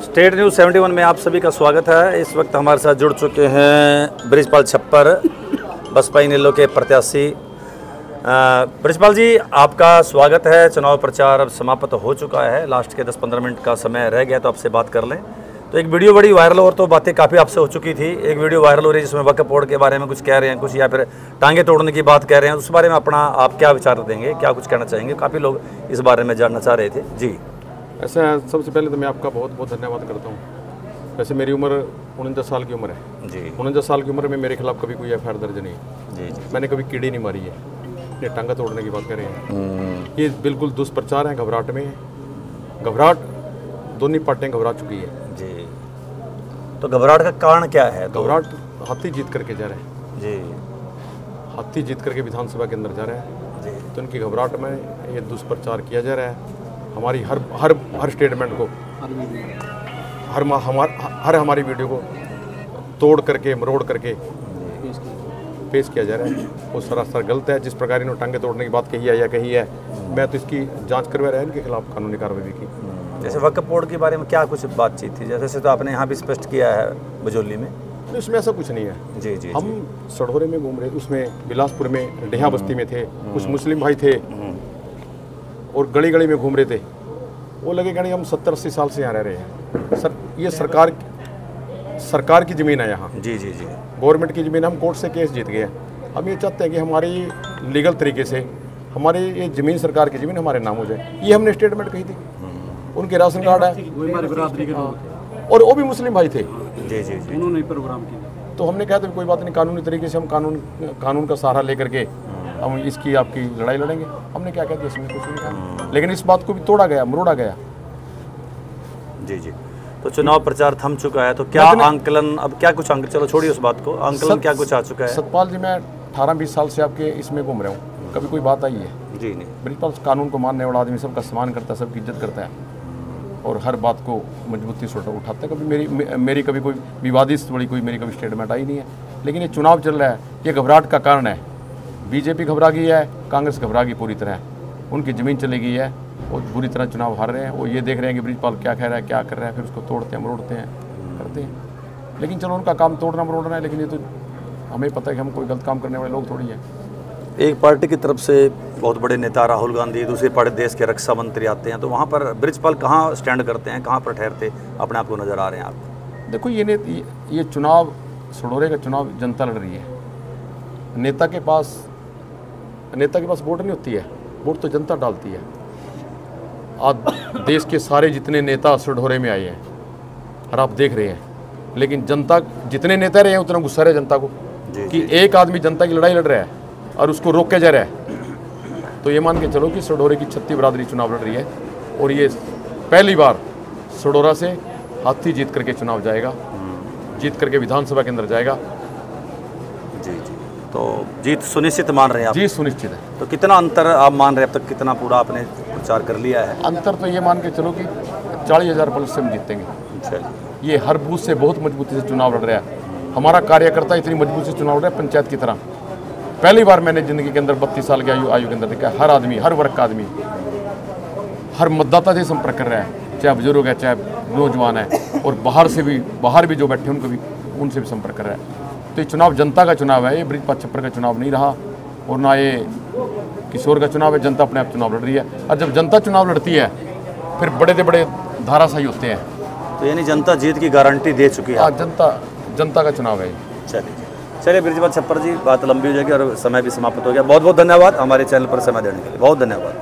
State news 71 में आप सभी का स्वागत है। इस वक्त हमारे साथ जुड़ चुके हैं बृजपाल छप्पर, बसपा इनेलो के प्रत्याशी। बृजपाल जी, आपका स्वागत है। चुनाव प्रचार अब समाप्त हो चुका है, लास्ट के 10-15 मिनट का समय रह गया, तो आपसे बात कर लें। तो एक वीडियो बड़ी वायरल, और तो बातें काफ़ी आपसे हो चुकी थी। एक वीडियो वायरल हो रही है जिसमें वक्फ बोर्ड के बारे में कुछ कह रहे हैं, कुछ या फिर टांगे तोड़ने की बात कह रहे हैं। उस बारे में अपना आप क्या विचार देंगे, क्या कुछ कहना चाहेंगे? काफ़ी लोग इस बारे में जानना चाह रहे थे जी। ऐसा है, सबसे पहले तो मैं आपका बहुत बहुत धन्यवाद करता हूँ। वैसे मेरी उम्र 49 साल की उम्र है जी। 49 साल की उम्र में मेरे खिलाफ कभी कोई एफआईआर दर्ज नहीं जी जी। मैंने कभी कीड़ी नहीं मारी है। ये टांगा तोड़ने की बात कर रहे हैं, ये बिल्कुल दुष्प्रचार है, घबराहट में है। घबराहट, दोनों पार्टियां घबरा चुकी है जी। तो घबराहट का कारण क्या है? घबराहट हाथी जीत करके जा रहे हैं जी। हाथी जीत करके विधानसभा के अंदर जा रहे हैं जी। तो उनकी घबराहट में ये दुष्प्रचार किया जा रहा है। हमारी हर स्टेटमेंट को, हमारी वीडियो को तोड़ करके, मरोड़ करके पेश किया जा रहा है। वो सरासर गलत है। जिस प्रकार इन्होंने टांगे तोड़ने की बात कही है या कही है, मैं तो इसकी जांच करवा रहा है, इनके खिलाफ कानूनी कार्रवाई भी की। जैसे वक्फ बोर्ड के बारे में क्या कुछ बातचीत थी? जैसे तो आपने यहाँ भी स्पष्ट किया है बजोली में। इसमें ऐसा कुछ नहीं है जी जी। हम सढ़ोरे में घूम रहे, उसमें बिलासपुर में डेहा बस्ती में थे, कुछ मुस्लिम भाई थे और गली गली में घूम रहे थे। वो लगे कि हम 70-80 साल से यहाँ रह रहे हैं सर। ये सरकार की ज़मीन है यहाँ। जी जी जी। गवर्नमेंट की ज़मीन। हम कोर्ट से केस जीत गए हैं। हम ये चाहते हैं कि हमारी लीगल तरीके से हमारी ये ज़मीन, सरकार की ज़मीन हमारे नाम हो जाए। ये हमने स्टेटमेंट कही थी। उनके राशन कार्ड है और वो भी मुस्लिम भाई थे। जी जी जी। उन्होंने प्रोग्राम किया तो हमने कहा था कोई बात नहीं, कानूनी तरीके से हम कानून का सहारा लेकर के हम इसकी आपकी लड़ाई लड़ेंगे। हमने क्या कहते इसमें कुछ नहीं कहा, लेकिन इस बात को भी तोड़ा गया, मरोड़ा गया। जी जी। तो चुनाव प्रचार थम चुका है, तो क्या आंकलन, अब क्या कुछ चलो छोड़िए उस बात को, आंकलन क्या कुछ आ चुका है? सतपाल जी, मैं 18-20 साल से आपके इसमें घूम रहा हूँ, कभी कोई बात आई है? जी नहीं। बृजपाल कानून को मानने वाला आदमी, सबका सम्मान करता है, सबकी इज्जत करता है और हर बात को मजबूती से उठाता है। कभी मेरी कभी कोई विवादित बड़ी कोई मेरी कभी स्टेटमेंट आई नहीं है। लेकिन ये चुनाव चल रहा है, ये घबराहट का कारण है। बीजेपी घबरा गई है, कांग्रेस घबरा गई पूरी तरह। उनकी ज़मीन चली गई है और बुरी तरह चुनाव हार रहे हैं। वो ये देख रहे हैं कि बृजपाल क्या कह रहा है, क्या कर रहा है, फिर उसको तोड़ते हैं, मरोड़ते हैं, करते हैं। लेकिन चलो, उनका काम तोड़ना मरोड़ना है, लेकिन ये तो हमें पता है कि हम कोई गलत काम करने वाले लोग थोड़ी हैं। एक पार्टी की तरफ से बहुत बड़े नेता राहुल गांधी, दूसरी पार्टी देश के रक्षा मंत्री आते हैं, तो वहाँ पर बृजपाल कहाँ स्टैंड करते हैं, कहाँ पर ठहरते अपने आप को नज़र आ रहे हैं आप? देखो, ये चुनाव, सड़ोरे का चुनाव जनता लड़ रही है। नेता के पास वोट नहीं होती है, वोट तो जनता डालती है। आज देश के सारे जितने नेता सड़ोरे में आए हैं और आप देख रहे हैं, लेकिन जनता, जितने नेता रहे हैं उतना गुस्सा है जनता को कि एक आदमी जनता की लड़ाई लड़ रहा है और उसको रोके जा रहा है। तो ये मान के चलो कि सड़ोरे की 36 बिरादरी चुनाव लड़ रही है और ये पहली बार सड़ोरा से हाथी जीत करके चुनाव जाएगा, जीत करके विधानसभा के अंदर जाएगा। जी जी। तो जीत सुनिश्चित मान रहे हैं आप? जीत सुनिश्चित है। तो कितना अंतर आप मान रहे हैं अब तक, कितना पूरा आपने प्रचार कर लिया है? अंतर तो ये मान के चलो कि 40,000 प्लस से हम जीतेंगे। चलिए। ये हर बूथ से बहुत मजबूती से चुनाव लड़ रहा है। हमारा कार्यकर्ता इतनी मजबूती से चुनाव लड़ रहा है, पंचायत की तरह। पहली बार मैंने ज़िंदगी के अंदर 32 साल की आयु के अंदर देखा है, हर आदमी, हर वर्ग का आदमी, हर मतदाता से संपर्क कर रहा है, चाहे बुजुर्ग है, चाहे नौजवान है, और बाहर भी जो बैठे हैं उनको भी, उनसे भी संपर्क कर रहा है। तो ये चुनाव जनता का चुनाव है, ये बृजपाल छप्पर का चुनाव नहीं रहा और ना ये किशोर का चुनाव है। जनता अपने आप चुनाव लड़ रही है और जब जनता चुनाव लड़ती है फिर बड़े से बड़े धाराशाही होते हैं। तो यानी जनता जीत की गारंटी दे चुकी है? जनता का चुनाव है। चलिए बृजपाल छप्पर जी, बात लंबी हो जाएगी और समय भी समाप्त हो गया। बहुत बहुत धन्यवाद हमारे चैनल पर समय देने के लिए, बहुत धन्यवाद।